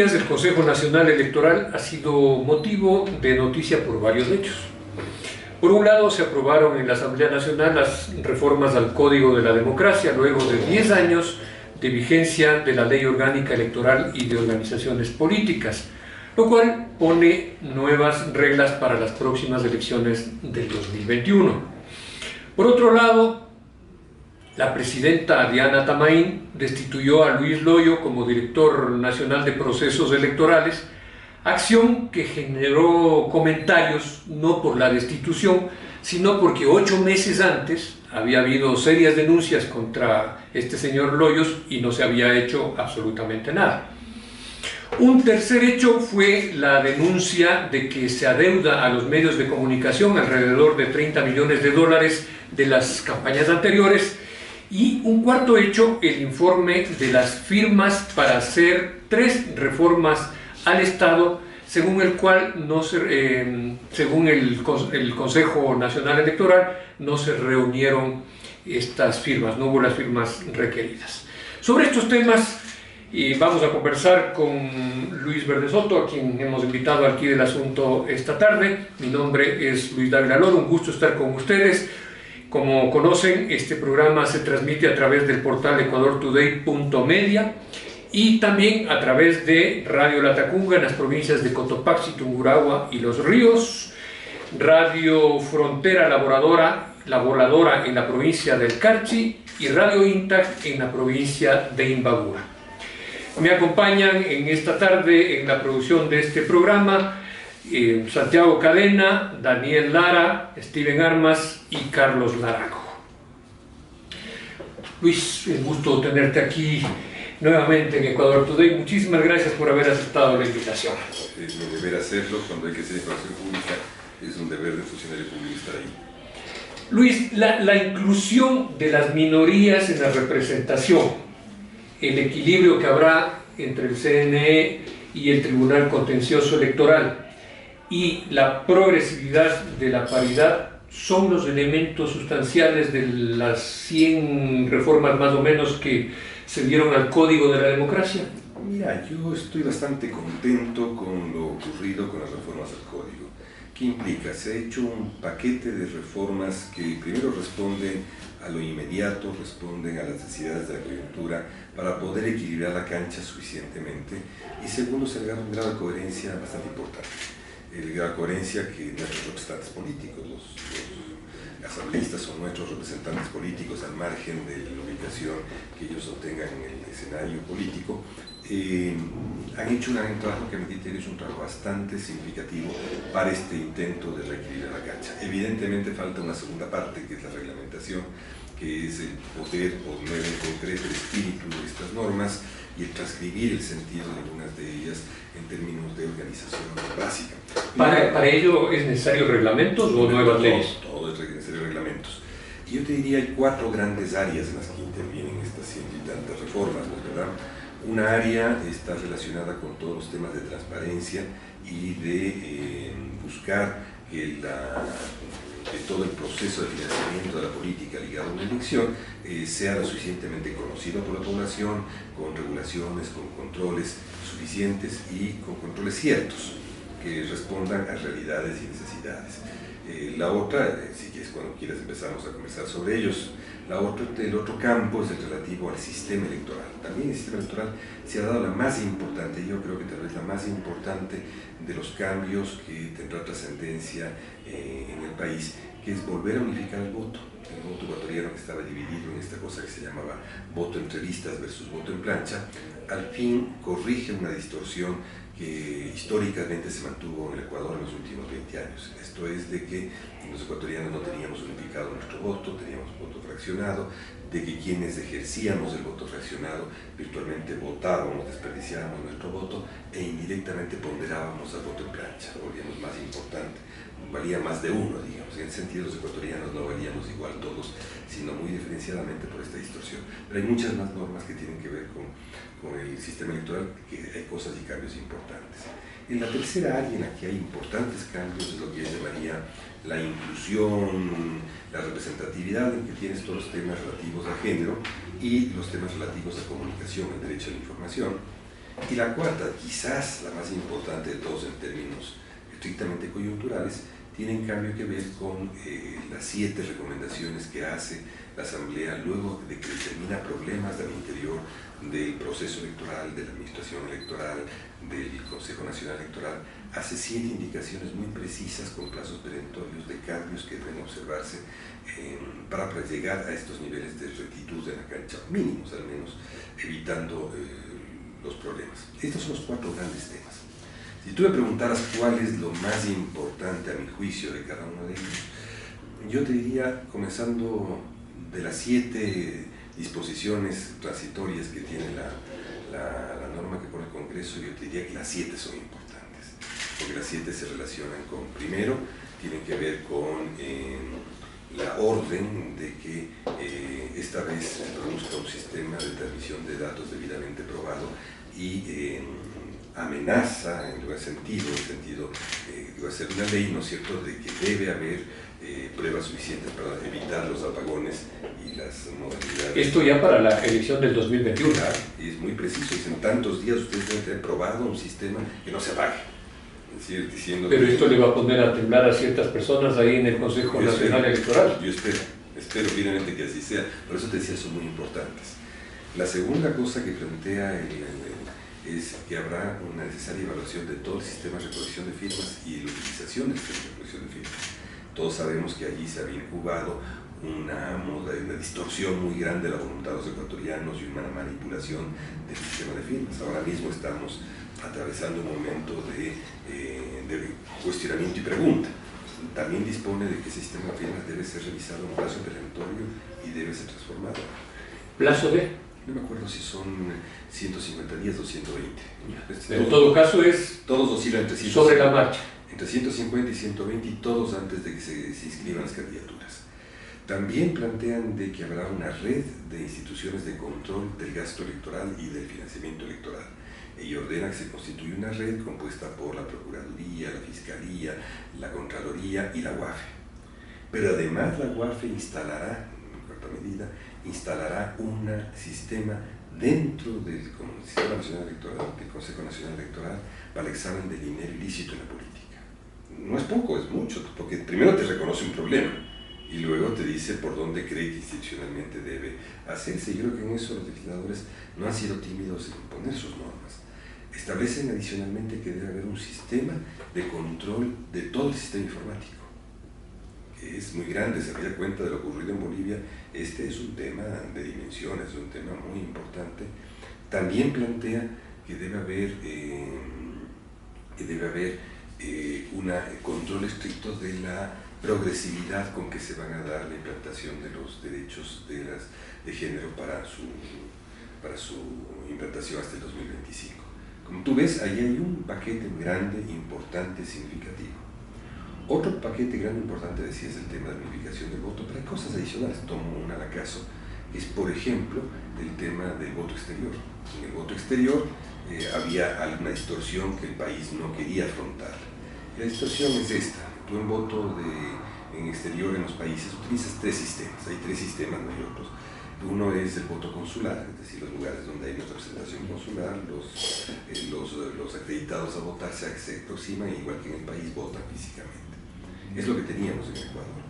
días el Consejo Nacional Electoral ha sido motivo de noticia por varios hechos. Por un lado, se aprobaron en la Asamblea Nacional las reformas al Código de la Democracia, luego de 10 años de vigencia de la Ley Orgánica Electoral y de Organizaciones Políticas, lo cual pone nuevas reglas para las próximas elecciones del 2021. Por otro lado, la presidenta Diana Tamain destituyó a Luis Loyo como director nacional de procesos electorales, acción que generó comentarios no por la destitución, sino porque 8 meses antes había habido serias denuncias contra este señor Loyos y no se había hecho absolutamente nada. Un tercer hecho fue la denuncia de que se adeuda a los medios de comunicación alrededor de $30 millones de las campañas anteriores. Y un cuarto hecho, el informe de las firmas para hacer 3 reformas al Estado, según el cual, según el Consejo Nacional Electoral, no se reunieron estas firmas, no hubo las firmas requeridas. Sobre estos temas vamos a conversar con Luis Verde Soto, a quien hemos invitado aquí del asunto esta tarde. Mi nombre es Luis Dávila Loro, un gusto estar con ustedes. Como conocen, este programa se transmite a través del portal ecuadortoday.media y también a través de Radio Latacunga en las provincias de Cotopaxi, Tungurahua y Los Ríos, Radio Frontera La Voladora en la provincia del Carchi y Radio Intac en la provincia de Imbabura. Me acompañan en esta tarde en la producción de este programa Santiago Cadena, Daniel Lara, Steven Armas y Carlos Larago. Luis, un gusto tenerte aquí nuevamente en Ecuador Today. Muchísimas gracias por haber aceptado la invitación. Es mi deber hacerlo. Cuando hay que hacer información pública, es un deber del funcionario público estar ahí. Luis, la inclusión de las minorías en la representación, el equilibrio que habrá entre el CNE y el Tribunal Contencioso Electoral y la progresividad de la paridad son los elementos sustanciales de las 100 reformas más o menos que se dieron al Código de la Democracia. Mira, yo estoy bastante contento con lo ocurrido con las reformas al Código. ¿Qué implica? Se ha hecho un paquete de reformas que primero responden a lo inmediato, responden a las necesidades de la coyuntura para poder equilibrar la cancha suficientemente, y segundo, se le da un grado de coherencia bastante importante. El grado de coherencia que nuestros representantes políticos, los asambleístas son nuestros representantes políticos al margen de la ubicación que ellos obtengan en el escenario político, han hecho un trabajo que a mi criterio es un trabajo bastante significativo para este intento de reequilibrar la cancha. Evidentemente falta una segunda parte, que es la reglamentación, que es el poder poner en concreto el espíritu de estas normas y el transcribir el sentido de algunas de ellas en términos de organización básica. ¿Para ello es necesario reglamentos o nuevas leyes? Todo es necesario reglamentos. Y yo te diría, hay 4 grandes áreas en las que intervienen estas 100 y tantas reformas, ¿no es verdad? Una área está relacionada con todos los temas de transparencia y de buscar que todo el proceso de financiamiento de la política ligado a una elección sea lo suficientemente conocido por la población, con regulaciones, con controles suficientes y con controles ciertos que respondan a realidades y necesidades. La otra, si quieres, cuando quieras empezamos a conversar sobre ellos. El otro campo es el relativo al sistema electoral. También el sistema electoral se ha dado la más importante, yo creo que tal vez la más importante de los cambios que tendrá trascendencia en el país, que es volver a unificar el voto. El voto ecuatoriano, que estaba dividido en esta cosa que se llamaba voto entre listas versus voto en plancha, al fin corrige una distorsión que históricamente se mantuvo en el Ecuador en los últimos 20 años. Esto es de que los ecuatorianos no teníamos unificado nuestro voto, teníamos voto fraccionado, de que quienes ejercíamos el voto fraccionado virtualmente votábamos, desperdiciábamos nuestro voto e indirectamente ponderábamos al voto en plancha, lo volvíamos más importante, valía más de uno, digamos. En ese sentido, los ecuatorianos no valíamos igual todos, sino muy diferenciadamente por esta distorsión. Pero hay muchas más normas que tienen que ver con el sistema electoral, que hay cosas y cambios importantes. En la tercera área en la que hay importantes cambios es lo que yo llamaría la inclusión, la representatividad, en que tienes todos los temas relativos a género y los temas relativos a comunicación, el derecho a la información. Y la cuarta, quizás la más importante de todos en términos estrictamente coyunturales, tiene en cambio que ver con las 7 recomendaciones que hace la Asamblea luego de que determina problemas al interior del proceso electoral, de la administración electoral, del Consejo Nacional Electoral. Hace 7 indicaciones muy precisas con plazos perentorios de cambios que deben observarse para llegar a estos niveles de rectitud en la cancha, mínimos al menos, evitando los problemas. Estos son los 4 grandes temas. Si tú me preguntaras cuál es lo más importante a mi juicio de cada uno de ellos, yo te diría, comenzando de las 7 disposiciones transitorias que tiene la norma que pone el Congreso, yo te diría que las 7 son importantes, porque las 7 se relacionan con, primero, tienen que ver con la orden de que esta vez se produzca un sistema de transmisión de datos debidamente probado y amenaza en el sentido que va a ser una ley, ¿no es cierto?, de que debe haber pruebas suficientes para evitar los apagones y las modalidades. Esto ya para la elección del 2021. Y es muy preciso, en tantos días ustedes deben tener probado un sistema que no se apague. Es decir, diciendo pero que esto le va a poner a temblar a ciertas personas ahí en el Consejo Nacional Electoral. Yo espero firmemente que así sea, por eso te decía, son muy importantes. La segunda cosa que plantea es que habrá una necesaria evaluación de todo el sistema de recolección de firmas y la utilización del sistema de recolección de firmas. Todos sabemos que allí se había incubado una distorsión muy grande de la voluntad de los ecuatorianos y una manipulación del sistema de firmas. Ahora mismo estamos atravesando un momento de cuestionamiento y pregunta. También dispone de que ese sistema de firmas debe ser revisado en un plazo perentorio y debe ser transformado. ¿Plazo de? No me acuerdo si son 150 días o 120. Pero en todo caso es todos oscilan entre sobre la marcha. Entre 150 y 120 y todos antes de que se inscriban las candidaturas. También plantean de que habrá una red de instituciones de control del gasto electoral y del financiamiento electoral. Y ordena que se constituya una red compuesta por la Procuraduría, la Fiscalía, la Contraloría y la UAFE. Pero además la UAFE instalará, en cuarta medida, un sistema dentro del Sistema Nacional Electoral, del Consejo Nacional Electoral, para el examen del dinero ilícito en la política. No es poco, es mucho, porque primero te reconoce un problema y luego te dice por dónde cree que institucionalmente debe hacerse. Yo creo que en eso los legisladores no han sido tímidos en imponer sus normas. Establecen adicionalmente que debe haber un sistema de control de todo el sistema informático, que es muy grande. Se había cuenta de lo ocurrido en Bolivia. Este es un tema de dimensiones, es un tema muy importante. También plantea que debe haber un control estricto de la progresividad con que se van a dar la implantación de los derechos de género para su implantación hasta el 2025. Como tú ves, ahí hay un paquete grande, importante, significativo. Otro paquete grande, importante, decía, es el tema de la unificación del voto, pero hay cosas adicionales. Tomo una al acaso, que es, por ejemplo, el tema del voto exterior. En el voto exterior había alguna distorsión que el país no quería afrontar. La distorsión es esta: tú en voto en exterior en los países utilizas 3 sistemas, hay 3 sistemas, no hay otros. Uno es el voto consular, es decir, los lugares donde hay una representación consular, los acreditados a votar se aproximan, igual que en el país, votan físicamente. Es lo que teníamos en Ecuador.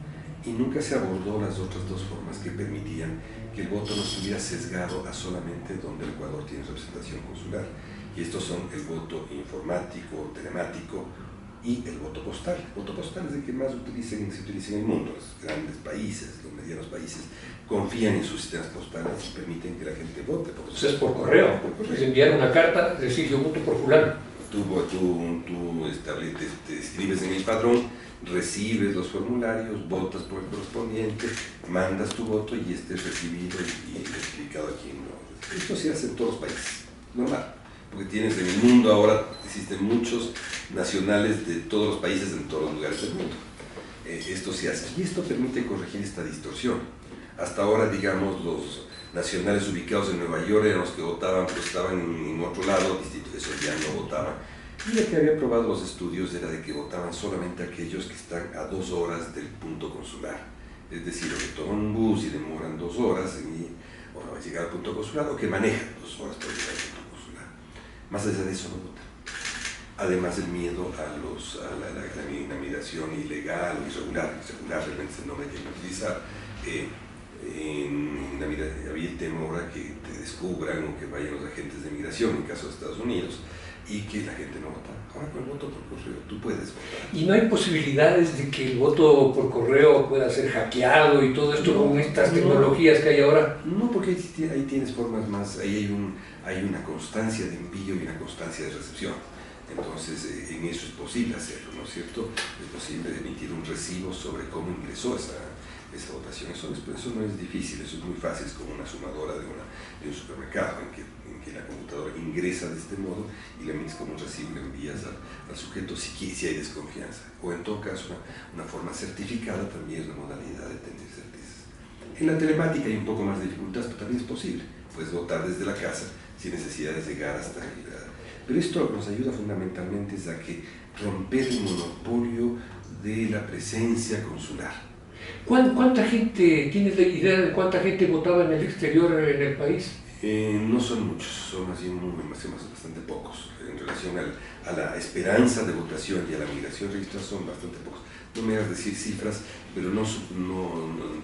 Y nunca se abordó las otras 2 formas que permitían que el voto no estuviera sesgado a solamente donde el Ecuador tiene representación consular. Y estos son el voto informático, telemático y el voto postal. El voto postal es el que más se utiliza en el mundo. Los grandes países, los medianos países, confían en sus sistemas postales y permiten que la gente vote. Entonces por correo. Es enviar una carta, decir yo voto por fulano. Tú te escribes en el padrón, recibes los formularios, votas por el correspondiente, mandas tu voto y este es recibido y identificado aquí. Esto se hace en todos los países, normal, porque tienes en el mundo ahora, existen muchos nacionales de todos los países en todos los lugares del mundo. Esto se hace y esto permite corregir esta distorsión. Hasta ahora, digamos, los nacionales ubicados en Nueva York eran los que votaban, pero estaban en otro lado, distinto, eso ya no votaban. Y el que había probado los estudios era de que votaban solamente aquellos que están a 2 horas del punto consular. Es decir, o que toman un bus y demoran 2 horas a llegar al punto consular, o que manejan 2 horas para llegar al punto consular. Más allá de eso no votan. Además el miedo a la inmigración ilegal o irregular realmente es el nombre que me utiliza. En Navidad había el temor a que te descubran o que vayan los agentes de migración en caso de Estados Unidos y que la gente no vota. Ahora con el voto por correo tú puedes votar. ¿Y no hay posibilidades de que el voto por correo pueda ser hackeado y todo esto con estas tecnologías que hay ahora? No, porque ahí tienes formas más, ahí hay una constancia de envío y una constancia de recepción. Entonces en eso es posible hacerlo, ¿no es cierto? Es posible emitir un recibo sobre cómo ingresó esa votación. Eso no es difícil, eso es muy fácil, es como una sumadora de un supermercado en que la computadora ingresa de este modo y le emites como un recibo y le envías al sujeto si hay desconfianza. O en todo caso una forma certificada también es una modalidad de tener certezas. En la telemática hay un poco más de dificultades, pero también es posible. Puedes votar desde la casa sin necesidad de llegar hasta el... Pero esto nos ayuda fundamentalmente es a que romper el monopolio de la presencia consular. ¿Cuánta gente, tienes la idea de cuánta gente votaba en el exterior en el país? No son muchos, son así bastante pocos. En relación a la esperanza de votación y a la migración registrada son bastante pocos. No me hagas decir cifras, pero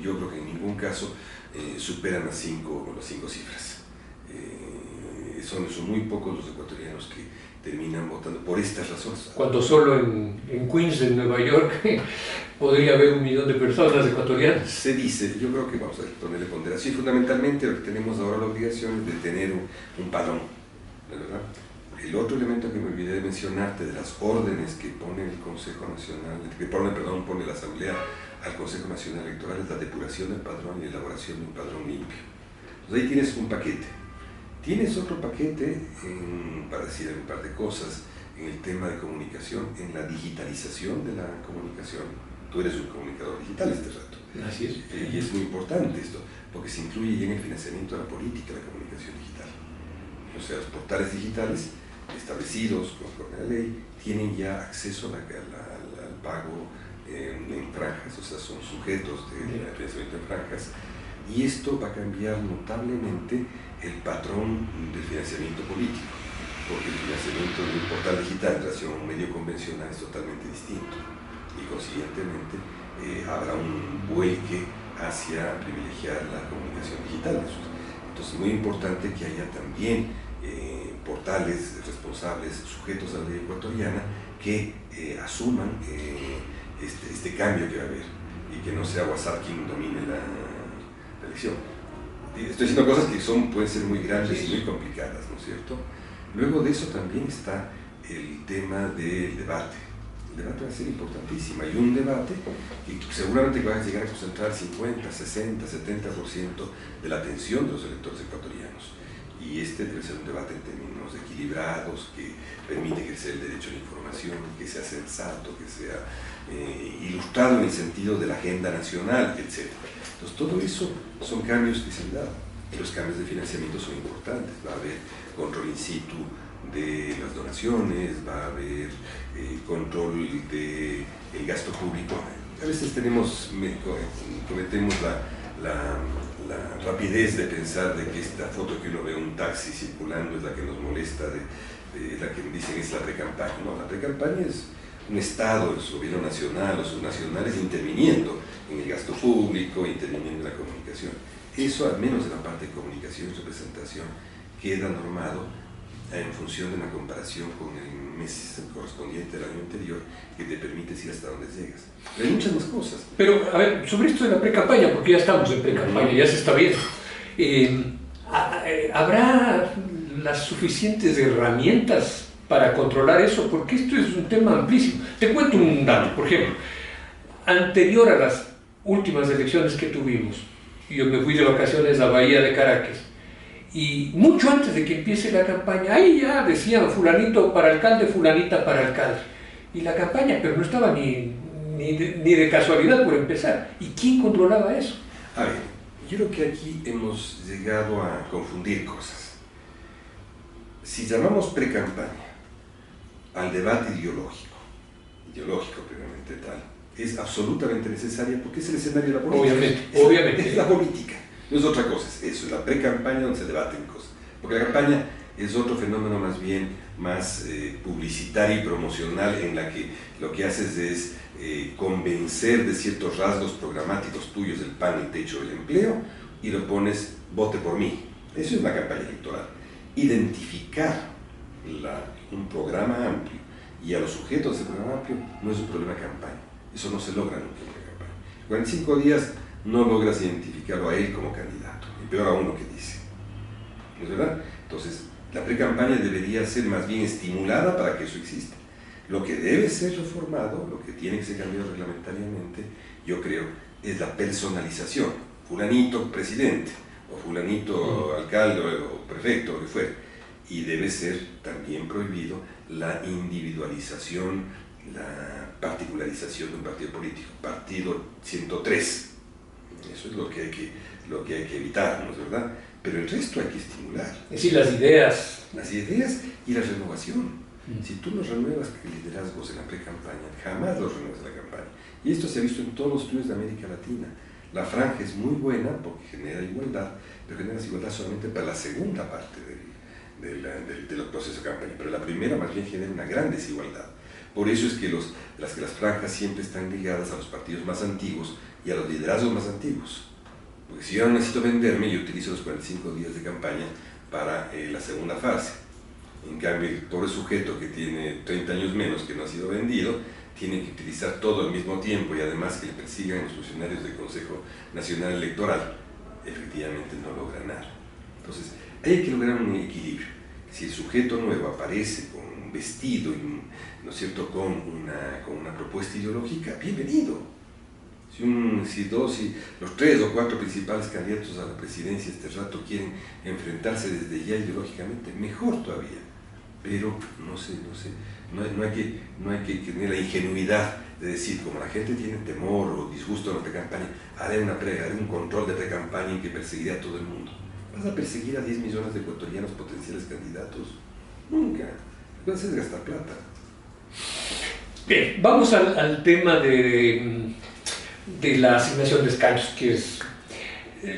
yo creo que en ningún caso superan las cinco cifras. Son muy pocos los ecuatorianos que terminan votando por estas razones. Cuando solo en Queens, en Nueva York, podría haber 1 millón de personas ecuatorianas. Se dice, yo creo que vamos a ponerle ponderación. Fundamentalmente lo que tenemos ahora la obligación es de tener un padrón, ¿verdad? El otro elemento que me olvidé de mencionarte de las órdenes que pone el Consejo Nacional, pone la Asamblea al Consejo Nacional Electoral es la depuración del padrón y la elaboración de un padrón limpio. Entonces ahí tienes un paquete. Tienes otro paquete, para decir un par de cosas, en el tema de comunicación, en la digitalización de la comunicación. Tú eres un comunicador digital este rato. Así es. Y es muy importante esto, porque se incluye ya en el financiamiento de la política de la comunicación digital. O sea, los portales digitales establecidos conforme a la ley tienen ya acceso al pago en franjas, o sea, son sujetos de financiamiento en franjas. Y esto va a cambiar notablemente el patrón del financiamiento político, porque el financiamiento de un portal digital en relación a un medio convencional es totalmente distinto y consiguientemente habrá un vuelque hacia privilegiar la comunicación digital. Entonces es muy importante que haya también portales responsables sujetos a la ley ecuatoriana que asuman este cambio que va a haber y que no sea WhatsApp quien domine la elección. Estoy diciendo cosas que pueden ser muy grandes y muy complicadas, ¿no es cierto? Luego de eso también está el tema del debate. El debate va a ser importantísimo. Hay un debate que seguramente va a llegar a concentrar 50, 60, 70% de la atención de los electores ecuatorianos. Y este debe ser un debate en términos equilibrados, que permite crecer el derecho a la información, que sea sensato, que sea ilustrado en el sentido de la agenda nacional, etc. Entonces todo eso son cambios que se han dado. Y los cambios de financiamiento son importantes. Va a haber control in situ de las donaciones, va a haber control del gasto público. A veces cometemos la rapidez de pensar de que esta foto que uno ve un taxi circulando es la que nos molesta, la que dicen es la pre-campaña. No, la pre-campaña es un Estado, el gobierno nacional, los subnacionales interviniendo en el gasto público, interviniendo en la comunicación. Eso, al menos en la parte de comunicación y representación, queda normado en función de una comparación con el mes correspondiente del año anterior, que te permite ir hasta donde llegas. Pero hay muchas más cosas. Pero, a ver, sobre esto de la pre-campaña, porque ya estamos en pre-campaña, ya se está viendo, ¿habrá las suficientes herramientas para controlar eso? Porque esto es un tema amplísimo. Te cuento un dato, por ejemplo, anterior a las últimas elecciones que tuvimos, yo me fui de vacaciones a Bahía de Caracas, y mucho antes de que empiece la campaña, ahí ya decían fulanito para alcalde, fulanita para alcalde. Y la campaña, pero no estaba ni de casualidad por empezar. ¿Y quién controlaba eso? A ver, yo creo que aquí hemos llegado a confundir cosas. Si llamamos pre-campaña al debate ideológico previamente tal, es absolutamente necesaria porque es el escenario de la política. Obviamente. Es la política. No es otra cosa, eso es la pre-campaña donde se debaten cosas. Porque la campaña es otro fenómeno más bien más publicitario y promocional, en la que lo que haces es convencer de ciertos rasgos programáticos tuyos del pan, el techo, el empleo, y lo pones, vote por mí. Eso es una campaña electoral. Identificar un programa amplio y a los sujetos de ese programa amplio no es un problema de campaña. Eso no se logra nunca en una campaña. En 45 días no logras identificarlo a él como candidato, y peor aún lo que dice. ¿No es verdad? Entonces, la pre-campaña debería ser más bien estimulada para que eso exista. Lo que debe ser reformado, lo que tiene que ser cambiado reglamentariamente, yo creo, es la personalización. Fulanito presidente, o fulanito alcalde, o prefecto, o lo que fuere. Y debe ser también prohibido la individualización, la particularización de un partido político. Partido 103. Eso es lo que hay que evitar, ¿no es verdad? Pero el resto hay que estimular. Es decir, las ideas. Las ideas y la renovación. Si tú no renuevas liderazgos en la pre-campaña, jamás los renuevas en la campaña. Y esto se ha visto en todos los estudios de América Latina. La franja es muy buena porque genera igualdad, pero genera desigualdad solamente para la segunda parte de los procesos de campaña. Pero la primera más bien genera una gran desigualdad. Por eso es que las franjas siempre están ligadas a los partidos más antiguos y a los liderazgos más antiguos. Porque si yo no necesito venderme, yo utilizo los 45 días de campaña para la segunda fase. En cambio, el pobre sujeto que tiene 30 años menos, que no ha sido vendido, tiene que utilizar todo al mismo tiempo, y además que le persigan los funcionarios del Consejo Nacional Electoral, efectivamente no logra nada. Entonces, hay que lograr un equilibrio. Si el sujeto nuevo aparece con un vestido, ¿no es cierto?, con una propuesta ideológica, bienvenido. Si los 3 o 4 principales candidatos a la presidencia este rato quieren enfrentarse desde ya ideológicamente, mejor todavía. Pero no hay que tener la ingenuidad de decir, como la gente tiene temor o disgusto en la pre-campaña, haré un control de pre-campaña en que perseguiré a todo el mundo. ¿Vas a perseguir a 10 millones de ecuatorianos potenciales candidatos? Nunca. Lo que vas a hacer es gastar plata. Bien, vamos al tema de la asignación de escaños, que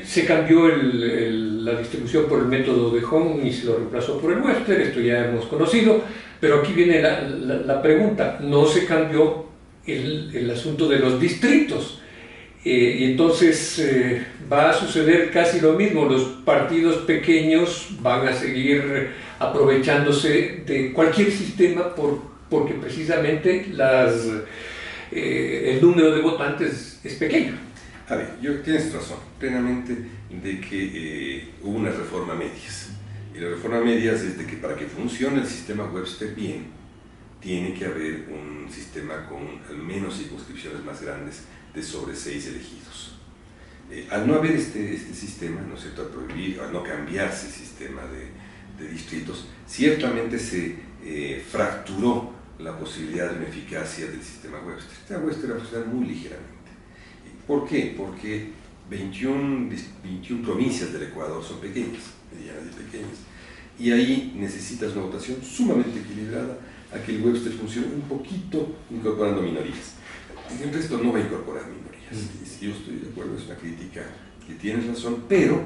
se cambió la distribución por el método de Hong y se lo reemplazó por el Webster. Esto ya hemos conocido, pero aquí viene la pregunta. No se cambió el asunto de los distritos, y entonces va a suceder casi lo mismo. Los partidos pequeños van a seguir aprovechándose de cualquier sistema porque precisamente el número de votantes es pequeño. A ver, tienes razón, plenamente, de que hubo una reforma a medias. Y la reforma a medias es de que para que funcione el sistema Webster bien, tiene que haber un sistema con al menos circunscripciones más grandes de sobre 6 elegidos. Al no haber este sistema, ¿no es cierto?, al no cambiarse el sistema de distritos, ciertamente se fracturó la posibilidad de una eficacia del sistema Webster. El sistema Webster va a funcionar muy ligeramente. ¿Por qué? Porque 21 provincias del Ecuador son pequeñas, medianas y pequeñas, y ahí necesitas una votación sumamente equilibrada a que el Webster funcione un poquito incorporando minorías. El resto no va a incorporar minorías. Yo estoy de acuerdo, es una crítica que tienes razón, pero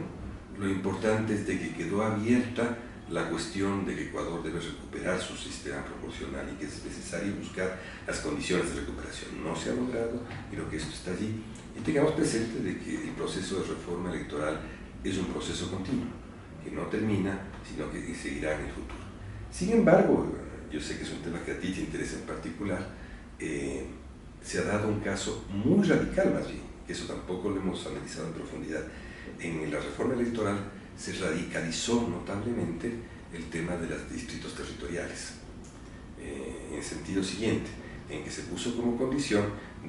lo importante es de que quedó abierta la cuestión de que Ecuador debe recuperar su sistema proporcional y que es necesario buscar las condiciones de recuperación. No se ha logrado, pero que esto está allí. Y tengamos presente de que el proceso de reforma electoral es un proceso continuo, que no termina, sino que seguirá en el futuro. Sin embargo, yo sé que es un tema que a ti te interesa en particular, se ha dado un caso muy radical más bien, que eso tampoco lo hemos analizado en profundidad. En la reforma electoral se radicalizó notablemente el tema de los distritos territoriales, en el sentido siguiente, en que se puso como condición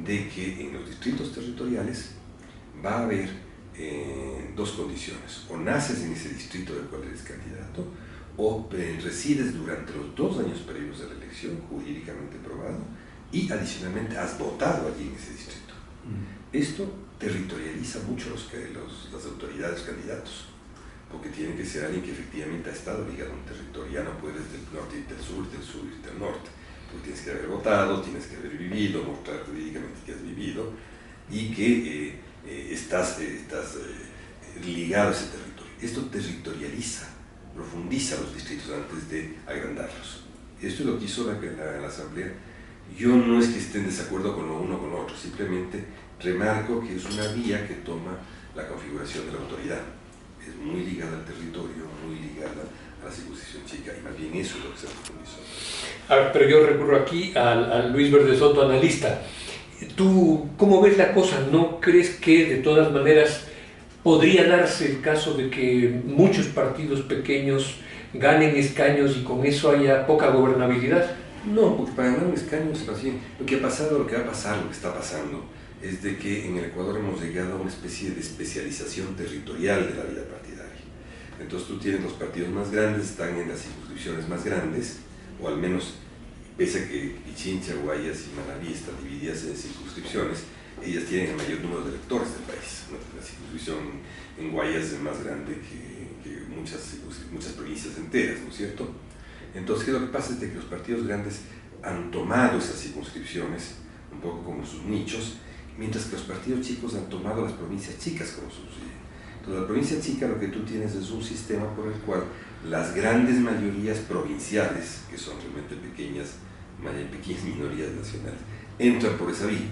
de que en los distritos territoriales va a haber 2 condiciones: o naces en ese distrito del cual eres candidato, o resides durante los 2 años previos de la elección, jurídicamente probado, y adicionalmente has votado allí en ese distrito. Esto territorializa mucho las autoridades candidatos, porque tiene que ser alguien que efectivamente ha estado ligado a un territorio. Ya no puedes del norte irte al sur, del sur irte al norte, porque tienes que haber votado, tienes que haber vivido, mostrar jurídicamente que has vivido y que estás ligado a ese territorio. Esto territorializa profundiza los distritos antes de agrandarlos. Esto es lo que hizo la Asamblea. Yo no es que esté en desacuerdo con lo uno o con lo otro, simplemente remarco que es una vía que toma la configuración de la autoridad. Es muy ligada al territorio, muy ligada a la circunscripción chica, y más bien eso es lo que se profundizó. A ver, pero yo recurro aquí a Luis Verde Soto, analista. ¿Tú cómo ves la cosa? ¿No crees que de todas maneras podría darse el caso de que muchos partidos pequeños ganen escaños y con eso haya poca gobernabilidad? No, porque para ganar un escaño es así. Lo que ha pasado, lo que va a pasar, lo que está pasando, es de que en el Ecuador hemos llegado a una especie de especialización territorial de la vida partidaria. Entonces tú tienes los partidos más grandes, están en las circunscripciones más grandes, o al menos, pese a que Pichincha, Guayas y Manabí están divididas en circunscripciones, ellas tienen el mayor número de electores del país. La circunscripción en Guayas es más grande que muchas provincias enteras, ¿no es cierto? Entonces, ¿qué es lo que pasa? Es de que los partidos grandes han tomado esas circunscripciones un poco como sus nichos, mientras que los partidos chicos han tomado las provincias chicas como sus. Entonces, la provincia chica lo que tú tienes es un sistema por el cual las grandes mayorías provinciales, que son realmente pequeñas minorías nacionales, entran por esa vía.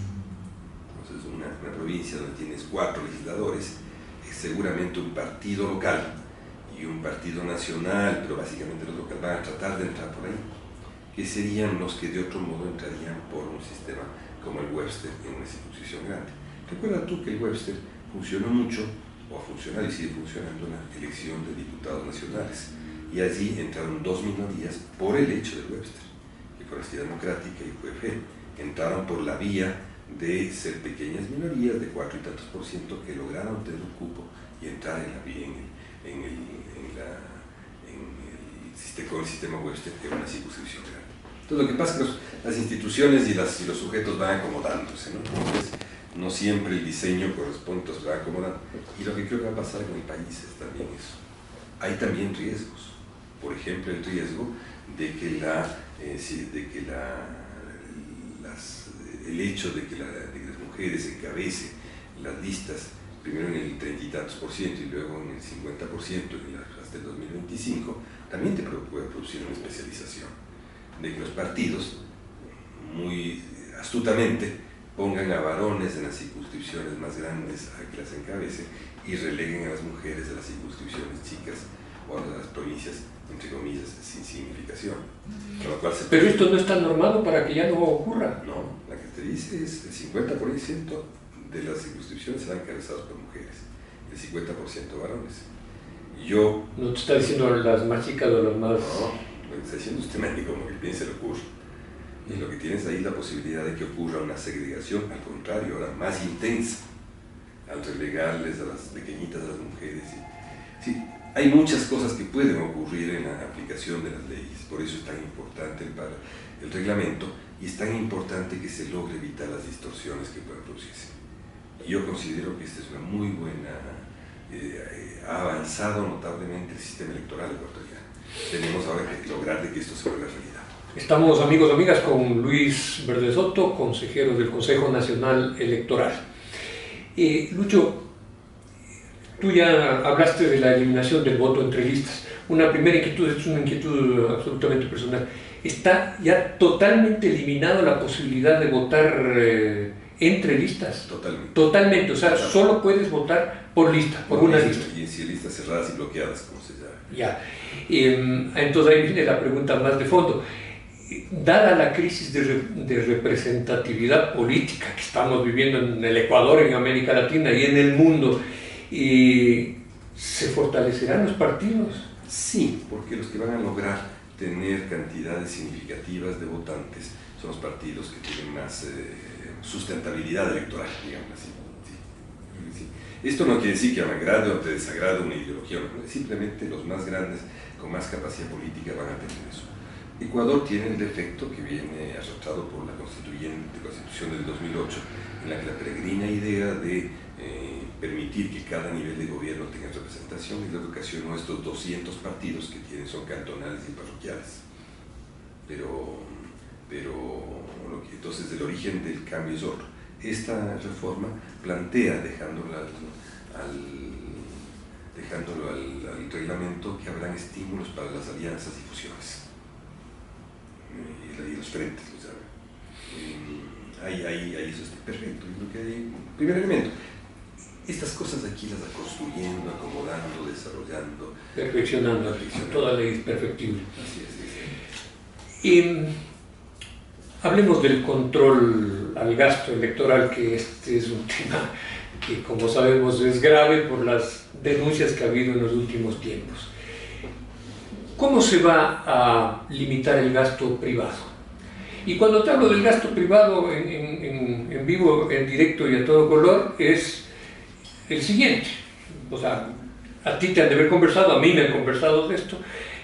Entonces, una provincia donde tienes 4 legisladores, es seguramente un partido local y un partido nacional, pero básicamente los locales van a tratar de entrar por ahí, que serían los que de otro modo entrarían por un sistema como el Webster en una circunscripción grande. Recuerda tú que el Webster funcionó mucho, o ha funcionado y sigue funcionando, en la elección de diputados nacionales, y allí entraron 2 minorías por el hecho del Webster, que fue la Sociedad Democrática y UFG, entraron por la vía de ser pequeñas minorías de 4 y tantos % que lograron tener un cupo y entrar en la vía, con el sistema Webster, que era una circunscripción grande. Entonces, lo que pasa es que las instituciones y los sujetos van acomodándose, ¿no? Entonces, no siempre el diseño corresponde, entonces va acomodando. Y lo que creo que va a pasar con el país es también eso. Hay también riesgos. Por ejemplo, el riesgo de que el hecho de que las mujeres encabecen las listas, primero en el 30 y tantos % y luego en el 50% hasta el 2025, también te puede producir una especialización, de que los partidos muy astutamente pongan a varones en las circunscripciones más grandes a que las encabecen y releguen a las mujeres de las circunscripciones chicas o a las provincias, entre comillas, sin significación. Pero esto no está normado para que ya no ocurra. No, la que te dice es el 50% de las circunscripciones serán encabezadas por mujeres, el 50% varones. No te está diciendo las más chicas o las más... No, lo que está diciendo usted me como que piense lo ocurre. Y lo que tienes ahí es la posibilidad de que ocurra una segregación, al contrario, ahora más intensa, al relegarles a las pequeñitas, a las mujeres. Sí, hay muchas cosas que pueden ocurrir en la aplicación de las leyes, por eso es tan importante el reglamento y es tan importante que se logre evitar las distorsiones que puedan producirse. Y yo considero que esta es una muy buena... ha avanzado notablemente el sistema electoral ecuatoriano. Tenemos ahora que lograr de que esto se vuelva realidad. Estamos, amigos y amigas, con Luis Verde Soto, consejero del Consejo Nacional Electoral. Lucho, tú ya hablaste de la eliminación del voto entre listas. Una primera inquietud, es una inquietud absolutamente personal. ¿Está ya totalmente eliminada la posibilidad de votar entre listas? Totalmente. Totalmente, o sea, solo puedes votar por lista, por una lista. Y si listas cerradas y bloqueadas, como se llama. Ya. Entonces ahí viene la pregunta más de fondo. Dada la crisis de representatividad política que estamos viviendo en el Ecuador, en América Latina y en el mundo, ¿se fortalecerán los partidos? Sí, porque los que van a lograr tener cantidades significativas de votantes son los partidos que tienen más sustentabilidad electoral, digamos así. Sí. Esto no quiere decir que me agrade o te desagrade una ideología, simplemente los más grandes, con más capacidad política, van a tener eso. Ecuador tiene el defecto que viene arrastrado por la Constitución del 2008, en la que la peregrina idea de permitir que cada nivel de gobierno tenga representación es lo que ocasionó estos 200 partidos que son cantonales y parroquiales. Pero entonces el origen del cambio es otro. Esta reforma plantea, dejándolo al reglamento que habrán estímulos para las alianzas y fusiones y los frentes, lo saben. Ahí eso está perfecto. Yo creo que hay primer elemento. Estas cosas aquí las va construyendo, acomodando, desarrollando, perfeccionando. Toda ley es perfectible. Así es. Y hablemos del control al gasto electoral, que este es un tema que, como sabemos, es grave por las denuncias que ha habido en los últimos tiempos. ¿Cómo se va a limitar el gasto privado? Y cuando te hablo del gasto privado en vivo, en directo y a todo color, es el siguiente. O sea, a ti te han de haber conversado, a mí me han conversado de esto.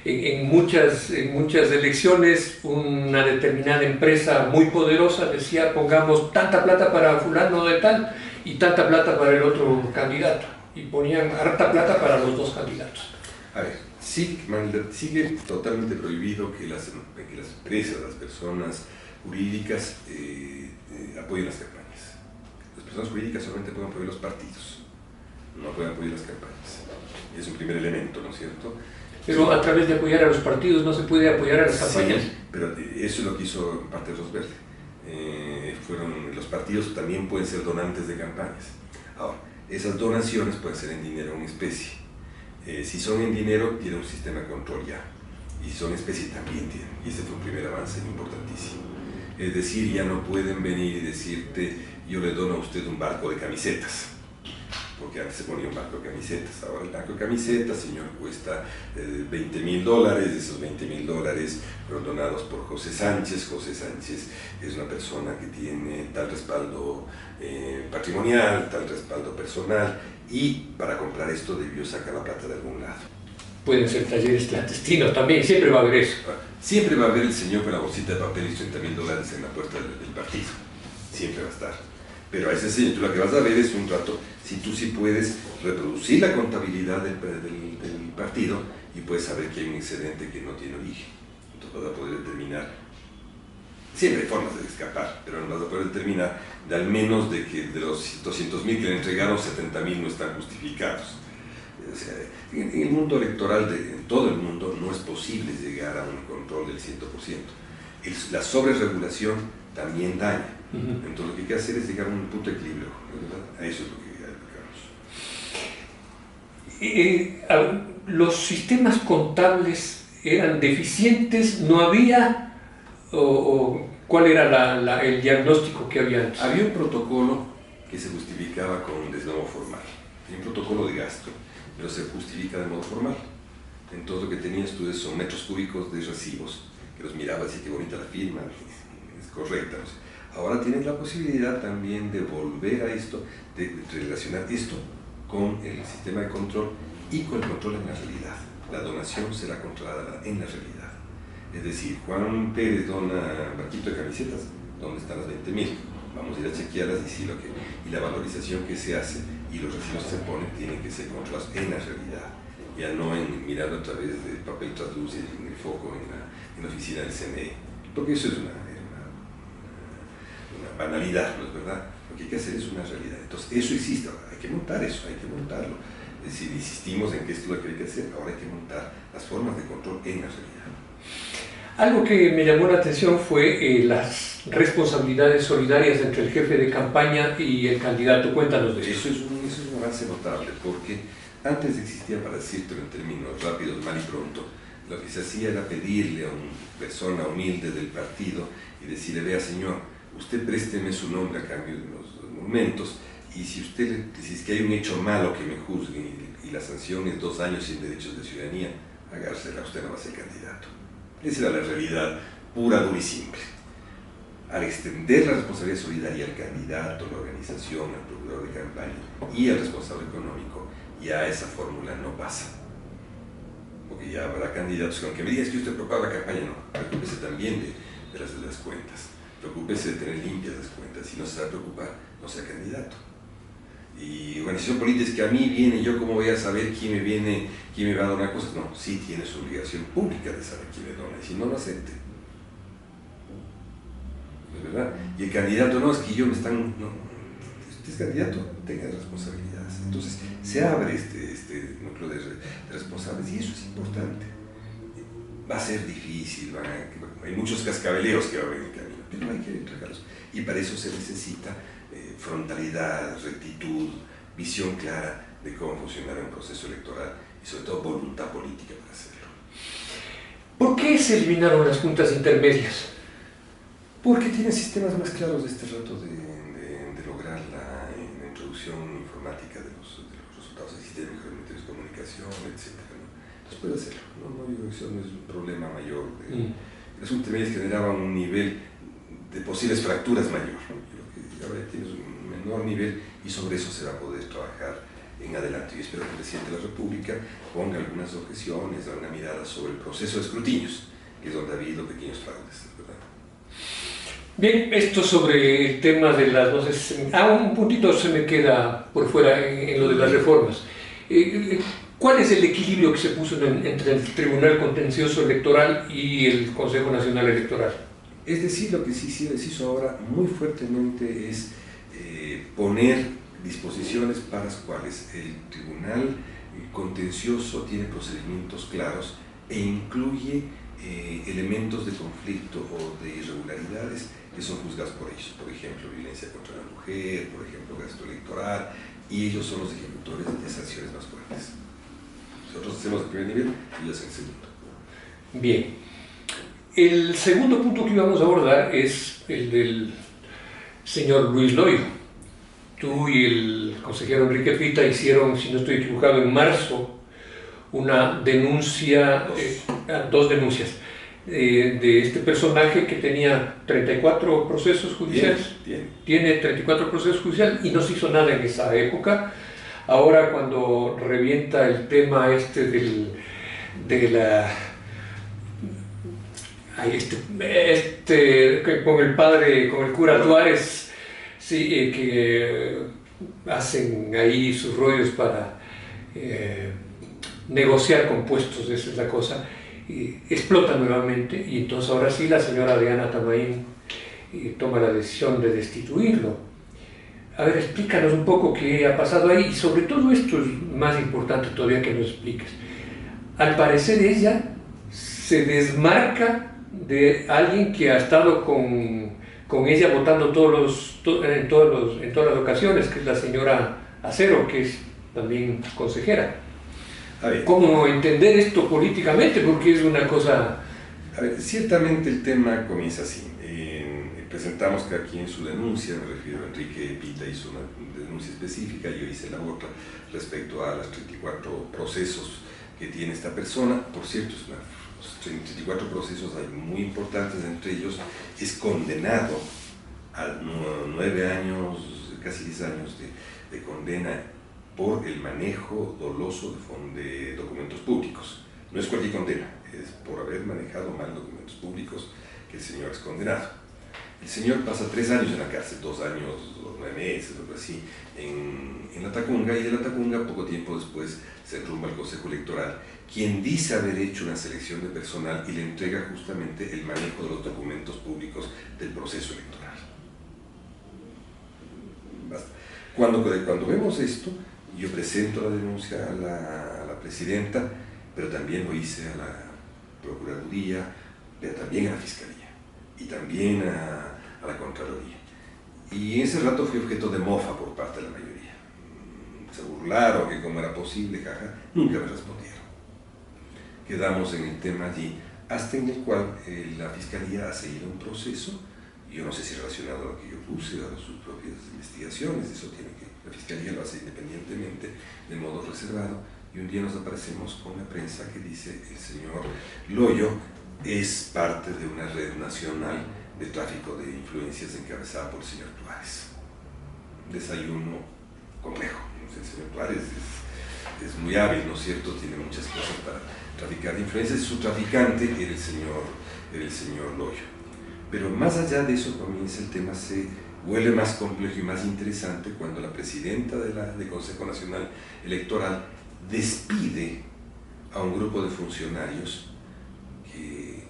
En muchas elecciones, una determinada empresa muy poderosa decía: pongamos tanta plata para fulano de tal y tanta plata para el otro candidato. Y ponían harta plata para los dos candidatos. A ver, sigue totalmente prohibido que las empresas, las personas jurídicas apoyen las campañas. Las personas jurídicas solamente pueden apoyar los partidos, no pueden apoyar las campañas. Es un primer elemento, ¿no es cierto? Pero a través de apoyar a los partidos no se puede apoyar a las campañas. Sí, pero eso es lo que hizo en parte Rosberg. Los partidos también pueden ser donantes de campañas. Ahora, esas donaciones pueden ser en dinero o en especie. Si son en dinero, tiene un sistema de control ya. Y si son en especie, también tienen. Y ese fue un primer avance importantísimo. Es decir, ya no pueden venir y decirte: yo le dono a usted un barco de camisetas. Porque antes se ponía un barco de camisetas. Ahora el barco de camisetas, señor, cuesta $20.000. Esos $20.000 fueron donados por José Sánchez. José Sánchez es una persona que tiene tal respaldo patrimonial, tal respaldo personal, y para comprar esto debió sacar la plata de algún lado. Pueden ser talleres clandestinos también, siempre va a haber eso. Siempre va a haber el señor con la bolsita de papel y $30.000 en la puerta del partido. Siempre va a estar. Pero a ese señor, tú lo que vas a ver es un rato, si tú sí puedes reproducir la contabilidad del partido y puedes saber que hay un excedente que no tiene origen. Entonces vas a poder determinar, siempre hay formas de escapar, pero no vas a poder determinar de al menos de que de los 200.000 que le entregaron, 70.000 no están justificados. O sea, en el mundo electoral, en todo el mundo, no es posible llegar a un control del 100%. La sobreregulación también daña. Entonces lo que hay que hacer es llegar a un punto de equilibrio, ¿verdad? A eso es lo que aplicamos. ¿Los sistemas contables eran deficientes? ¿No había? ¿O cuál era el diagnóstico que había antes? Había un protocolo que se justificaba con de modo formal. Hay un protocolo de gasto, pero se justifica de modo formal. Entonces lo que tenías tú son metros cúbicos de recibos, que los mirabas y qué bonita la firma, es correcta, no sé. Ahora tienes la posibilidad también de volver a esto, de relacionar esto con el sistema de control y con el control en la realidad. La donación será controlada en la realidad. Es decir, Juan Pérez dona un barquito de camisetas, ¿dónde están las 20.000? Vamos a ir a chequearlas y la valorización que se hace y los recibos que se ponen tienen que ser controlados en la realidad, ya no en mirando a través de papel traslúcido en el foco en la oficina del CNE, porque eso es una banalidad, ¿no es verdad? Lo que hay que hacer es una realidad. Entonces, eso existe, ahora hay que montar eso, hay que montarlo. Es decir, insistimos en que esto es lo que hay que hacer, ahora hay que montar las formas de control en la realidad. Algo que me llamó la atención fue las responsabilidades solidarias entre el jefe de campaña y el candidato. Cuéntanos de eso. Eso es un avance notable, porque antes existía, para decirlo en términos rápidos, mal y pronto, lo que se hacía era pedirle a una persona humilde del partido y decirle: vea, señor, usted présteme su nombre a cambio de los monumentos, y si es que hay un hecho malo que me juzgue y la sanción es 2 años sin derechos de ciudadanía, hagársela, usted no va a ser candidato. Esa era la realidad pura, dura y simple. Al extender la responsabilidad solidaria al candidato, a la organización, al procurador de campaña y al responsable económico, ya esa fórmula no pasa. Porque ya habrá candidatos que, aunque me digas que usted propaga la campaña, no, preocúpese también de las cuentas. Preocúpese de tener limpias las cuentas. Si no se va a preocupar, no sea candidato. Y organización política es que a mí viene, yo cómo voy a saber quién me va a donar cosas. No, sí tiene su obligación pública de saber quién le dona, y si no lo acepte. ¿Es verdad? Y el candidato, no, es que yo me están, no, usted es candidato, tenga responsabilidades. Entonces se abre este núcleo de responsables y eso es importante. Va a ser difícil, hay muchos cascabeleos que va a haber en el camino, pero hay que entregarlos. Y para eso se necesita frontalidad, rectitud, visión clara de cómo funcionará un proceso electoral y sobre todo voluntad política para hacerlo. ¿Por qué se eliminaron las juntas intermedias? Porque tienen sistemas más claros de este rato de lograr la introducción informática de los resultados del sistema de comunicación, etc. Entonces puede hacerlo, no, yo creo que eso no es un problema mayor. Las juntas intermedias generaban un nivel de posibles fracturas mayor, ¿no? Yo creo que ahora tienes un menor nivel y sobre eso se va a poder trabajar en adelante. Yo espero que el presidente de la República ponga algunas objeciones, da una mirada sobre el proceso de escrutinios, que es donde ha habido pequeños fraudes, ¿verdad? Bien, esto sobre el tema de las voces. Un puntito se me queda por fuera en lo de las reformas. ¿Cuál es el equilibrio que se puso entre el Tribunal Contencioso Electoral y el Consejo Nacional Electoral? Es decir, lo que sí se hizo ahora muy fuertemente es poner disposiciones para las cuales el Tribunal Contencioso tiene procedimientos claros e incluye elementos de conflicto o de irregularidades que son juzgados por ellos, por ejemplo, violencia contra la mujer, por ejemplo, gasto electoral, y ellos son los ejecutores de sanciones más fuertes. Nosotros hacemos el primer nivel y ellos el segundo. Bien. El segundo punto que íbamos a abordar es el del señor Luis Loyo. Tú y el consejero Enrique Pita hicieron, si no estoy equivocado, en marzo una denuncia, dos denuncias de este personaje que tenía 34 procesos judiciales. Tiene 34 procesos judiciales y no se hizo nada en esa época. Ahora cuando revienta el tema con el padre, con el cura Tuárez, sí, que hacen ahí sus rollos para negociar compuestos, esa es la cosa, explota nuevamente y entonces ahora sí la señora Diana Tamaín toma la decisión de destituirlo. A ver, explícanos un poco qué ha pasado ahí y sobre todo esto es más importante todavía que nos expliques. Al parecer ella se desmarca de alguien que ha estado con ella votando en todas las ocasiones, que es la señora Acero, que es también consejera. A ver, ¿cómo entender esto políticamente? Porque es una cosa... A ver, ciertamente el tema comienza así. Presentamos que aquí en su denuncia, me refiero a Enrique Pita hizo una denuncia específica, yo hice la otra respecto a los 34 procesos que tiene esta persona. Por cierto, los 34 procesos hay muy importantes, entre ellos es condenado a 9 años, casi 10 años de condena por el manejo doloso de documentos públicos. No es cualquier condena, es por haber manejado mal documentos públicos que el señor es condenado. El señor pasa 3 años en la cárcel, 2 años, 9 meses, algo así, en la Tacunga, y de la Tacunga poco tiempo después se enrumba al Consejo Electoral, quien dice haber hecho una selección de personal y le entrega justamente el manejo de los documentos públicos del proceso electoral. Basta. Cuando vemos esto, yo presento la denuncia a la presidenta, pero también lo hice a la Procuraduría, pero también a la Fiscalía y también a la Contraloría. Y en ese rato fui objeto de mofa por parte de la mayoría. Se burlaron que cómo era posible, jaja, nunca me respondieron. Quedamos en el tema allí, hasta en el cual la Fiscalía ha seguido un proceso, yo no sé si relacionado a lo que yo puse, a sus propias investigaciones, eso tiene que, la Fiscalía lo hace independientemente, de modo reservado, y un día nos aparecemos con la prensa que dice el señor Loyo es parte de una red nacional de tráfico de influencias encabezada por el señor Tuárez. Desayuno complejo. El señor Tuárez es muy hábil, ¿no es cierto? Tiene muchas cosas para traficar de influencias. Su traficante era el señor Loyo. Pero más allá de eso comienza el tema, se vuelve más complejo y más interesante cuando la presidenta del Consejo Nacional Electoral despide a un grupo de funcionarios que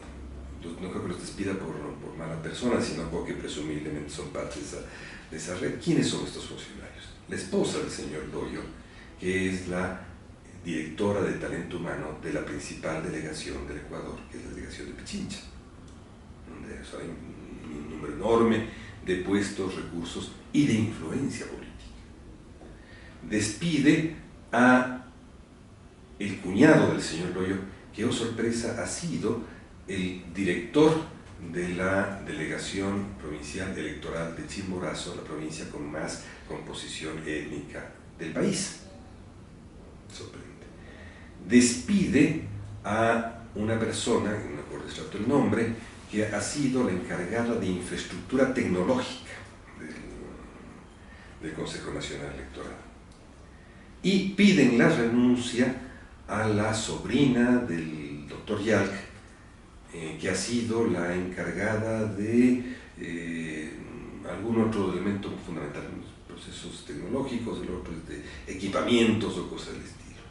no creo que los despida por mala persona, sino porque presumiblemente son parte de esa red. ¿Quiénes son estos funcionarios? La esposa del señor Loyo, que es la directora de talento humano de la principal delegación del Ecuador, que es la delegación de Pichincha, donde hay un número enorme de puestos, recursos y de influencia política. Despide a el cuñado del señor Loyo, que, oh sorpresa, ha sido el director de la delegación provincial electoral de Chimborazo, la provincia con más composición étnica del país. Sorprendente. Despide a una persona, no me acuerdo exacto el nombre, que ha sido la encargada de infraestructura tecnológica del Consejo Nacional Electoral. Y piden la renuncia a la sobrina del doctor Yalc, que ha sido la encargada de algún otro elemento fundamental en los procesos tecnológicos, el otro es de equipamientos o cosas del estilo.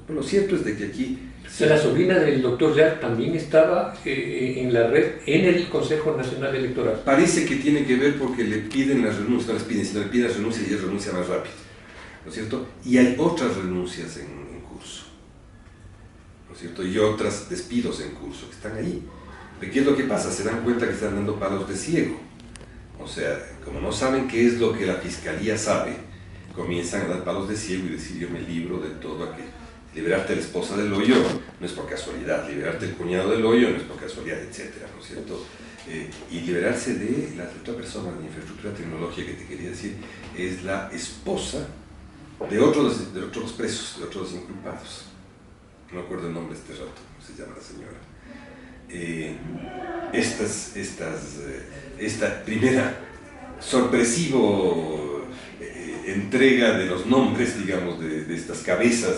Pero lo cierto es de que aquí... La sobrina del doctor Yalc también estaba en la red, en el Consejo Nacional Electoral. Parece que tiene que ver porque le piden las renuncias, no les piden, sino le piden las renuncias y ella renuncia más rápido, ¿no es cierto? Y hay otras renuncias en curso, ¿no es cierto? Y otros despidos en curso que están ahí. ¿Qué es lo que pasa? Se dan cuenta que están dando palos de ciego. O sea, como no saben qué es lo que la fiscalía sabe, comienzan a dar palos de ciego y decir: yo me libro de todo aquello. Liberarte de la esposa del Loyo no es por casualidad, liberarte del cuñado del Loyo no es por casualidad, etcétera, ¿no es cierto? Y liberarse de la otra persona de infraestructura tecnológica que te quería decir es la esposa de otros presos, de otros inculpados. No me acuerdo el nombre este rato, ¿cómo se llama la señora? Esta primera sorpresivo entrega de los nombres, digamos, de estas cabezas.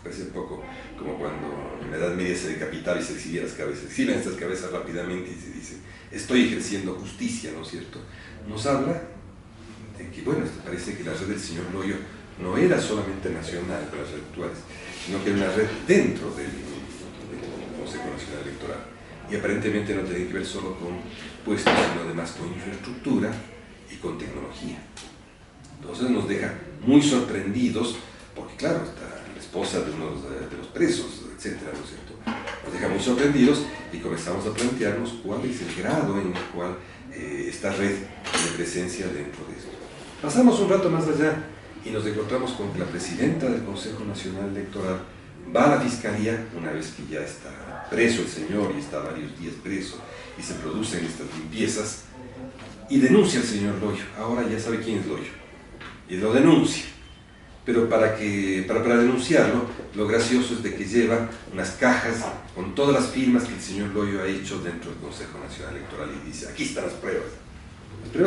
Parece un poco como cuando en la Edad Media se decapitaba y se exhibía las cabezas. Exhiben estas cabezas rápidamente y se dice: estoy ejerciendo justicia, ¿no es cierto? Nos habla de que, bueno, parece que la red del señor Loyo no era solamente nacional con las redes actuales, sino que era una red dentro del Consejo Nacional Electoral. Y aparentemente no tiene que ver solo con puestos, sino además con infraestructura y con tecnología. Entonces nos deja muy sorprendidos, porque claro, está la esposa de uno de los presos, etcétera, ¿no es cierto? Nos deja muy sorprendidos y comenzamos a plantearnos cuál es el grado en el cual esta red de presencia dentro de esto. Pasamos un rato más allá y nos encontramos con que la presidenta del Consejo Nacional Electoral va a la fiscalía, una vez que ya está preso el señor y está varios días preso y se producen estas limpiezas, y denuncia al señor Loyo. Ahora ya sabe quién es Loyo y lo denuncia. Pero para denunciarlo, lo gracioso es de que lleva unas cajas con todas las firmas que el señor Loyo ha hecho dentro del Consejo Nacional Electoral y dice: aquí están las pruebas.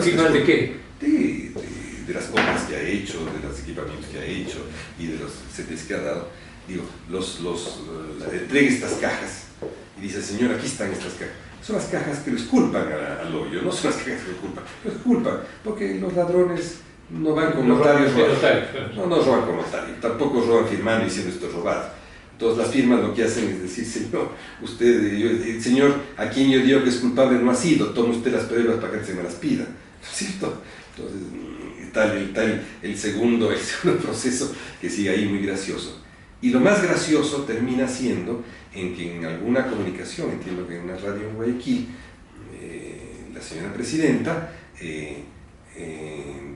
¿Firmas de qué? De las compras que ha hecho, de los equipamientos que ha hecho y de los CTs que ha dado. Digo, entrega estas cajas y dice: señor, aquí están estas cajas. Son las cajas que les culpan al Loyo, no son las cajas que les culpan. Les culpan porque los ladrones no van con notarios, no roban con notario, tampoco roban firmando y diciendo esto es robado. Entonces las firmas lo que hacen es decir: señor, el señor a quien yo digo que es culpable no ha sido, tome usted las pruebas para que se me las pida, ¿no es cierto? Entonces está el segundo proceso que sigue ahí muy gracioso. Y lo más gracioso termina siendo en que en alguna comunicación, entiendo que en una radio en Guayaquil, la señora presidenta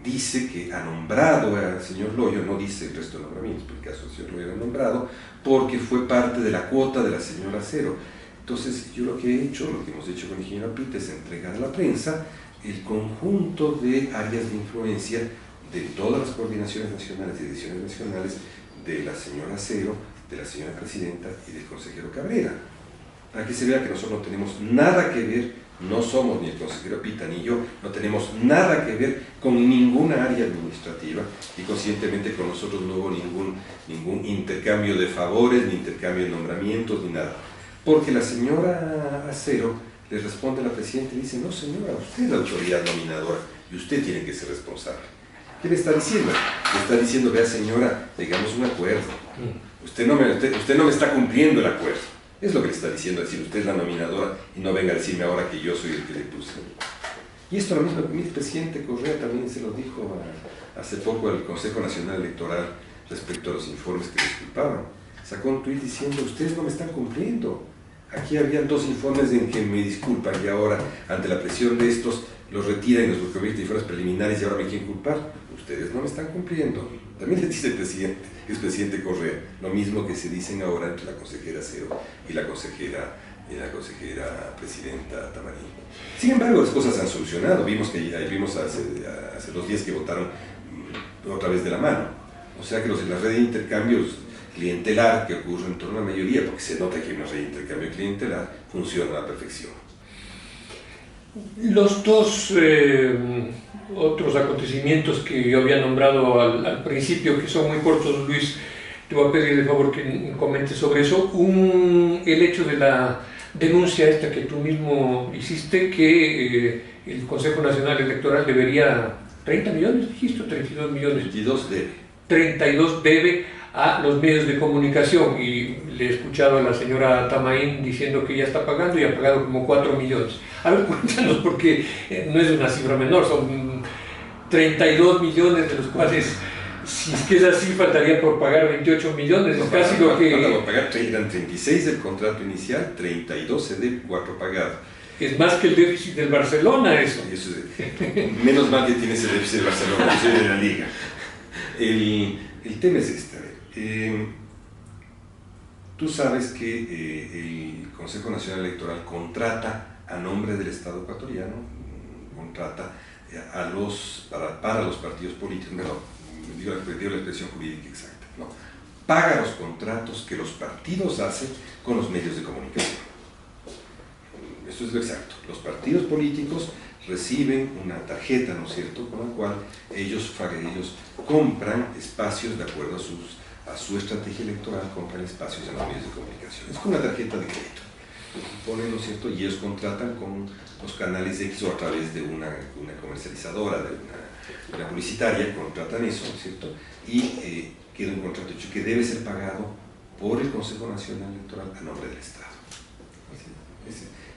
dice que ha nombrado al señor Loyo, no dice el resto de nombramientos, pero el caso del señor Loyo lo ha nombrado porque fue parte de la cuota de la señora Acero. Entonces yo lo que he hecho, lo que hemos hecho con el ingeniero Pita, es entregar a la prensa el conjunto de áreas de influencia de todas las coordinaciones nacionales y ediciones nacionales de la señora Acero, de la señora presidenta y del consejero Cabrera, para que se vea que nosotros no tenemos nada que ver. No somos ni el consejero Pita ni yo, no tenemos nada que ver con ninguna área administrativa y conscientemente con nosotros no hubo ningún intercambio de favores, ni intercambio de nombramientos, ni nada. Porque la señora Acero le responde a la presidenta y dice: no señora, usted es la autoridad nominadora y usted tiene que ser responsable. ¿Qué le está diciendo? Le está diciendo: vea señora, llegamos a un acuerdo. Usted no me está cumpliendo el acuerdo. Es lo que le está diciendo, es decir, usted es la nominadora y no venga a decirme ahora que yo soy el que le puse. Y esto lo mismo que el presidente Correa también se lo dijo hace poco al Consejo Nacional Electoral respecto a los informes que disculpaban. Sacó un tuit diciendo, ustedes no me están cumpliendo. Aquí habían 2 informes en que me disculpan y ahora, ante la presión de estos, los retiran y los convierten en informes preliminares y ahora me quieren culpar. Ustedes no me están cumpliendo. También le dice el expresidente Correa, lo mismo que se dicen ahora entre la consejera Cero y la consejera presidenta Tamarín. Sin embargo, las cosas han solucionado. Vimos hace 2 días que votaron otra vez de la mano. O sea que la red de intercambios clientelar que ocurre en torno a la mayoría, porque se nota que hay una red de intercambio clientelar, funciona a la perfección. Los dos otros acontecimientos que yo había nombrado al principio, que son muy cortos, Luis, te voy a pedir de favor que comentes sobre eso. El hecho de la denuncia esta que tú mismo hiciste, que el Consejo Nacional Electoral debería 30 millones, dijiste, 32 millones. 32 debe. 32 debe a los medios de comunicación, y le he escuchado a la señora Tamaín diciendo que ya está pagando y ha pagado como 4 millones. A ver, cuéntanos, porque no es una cifra menor, son 32 millones, de los cuales, si es que es así, faltaría por pagar 28 millones, es casi lo que... Falta por pagar, eran 36 del contrato inicial, 32 se debe, 4 pagados. Es más que el déficit del Barcelona, eso. Menos mal que tiene ese déficit del Barcelona, que soy de la Liga. El tema es este, a ver. Tú sabes que el Consejo Nacional Electoral contrata a nombre del Estado ecuatoriano, contrata para los partidos políticos, no, digo la expresión jurídica exacta, no, paga los contratos que los partidos hacen con los medios de comunicación. Eso es lo exacto. Los partidos políticos reciben una tarjeta, ¿no es cierto?, con la cual ellos compran espacios de acuerdo a su estrategia electoral, compran espacios en los medios de comunicación. Es como una tarjeta de crédito. Ponen, ¿no es cierto?, y ellos contratan con los canales X o a través de una comercializadora, de una publicitaria, contratan eso, ¿no es cierto?, y queda un contrato hecho que debe ser pagado por el Consejo Nacional Electoral a nombre del Estado.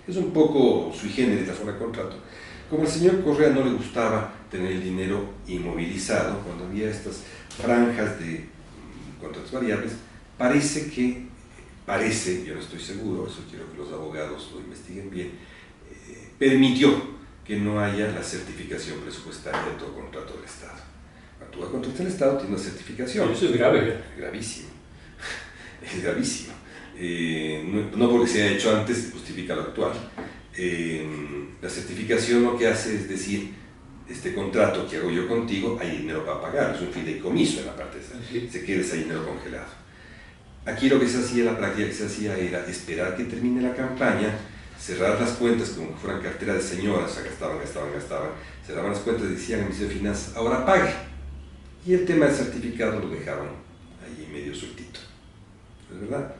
Es un poco sui generis la forma de contrato. Como al señor Correa no le gustaba tener el dinero inmovilizado, cuando había estas franjas de contratos variables, parece, yo no estoy seguro, eso quiero que los abogados lo investiguen bien, permitió que no haya la certificación presupuestaria de todo contrato del Estado. Cuando tú vas a contratar el Estado, tiene una certificación. Eso es grave. Gravísimo. Es gravísimo. No porque se haya hecho antes justifica lo actual. La certificación lo que hace es decir, este contrato que hago yo contigo, hay dinero para pagar, es un fideicomiso en la parte de se queda ese dinero congelado. Aquí lo que se hacía, la práctica que se hacía era esperar que termine la campaña, cerrar las cuentas como que fueran cartera de señoras, o sea, gastaban, cerraban las cuentas y decían al Ministerio de Finanzas, ahora pague. Y el tema del certificado lo dejaban ahí medio sueltito. ¿Es verdad?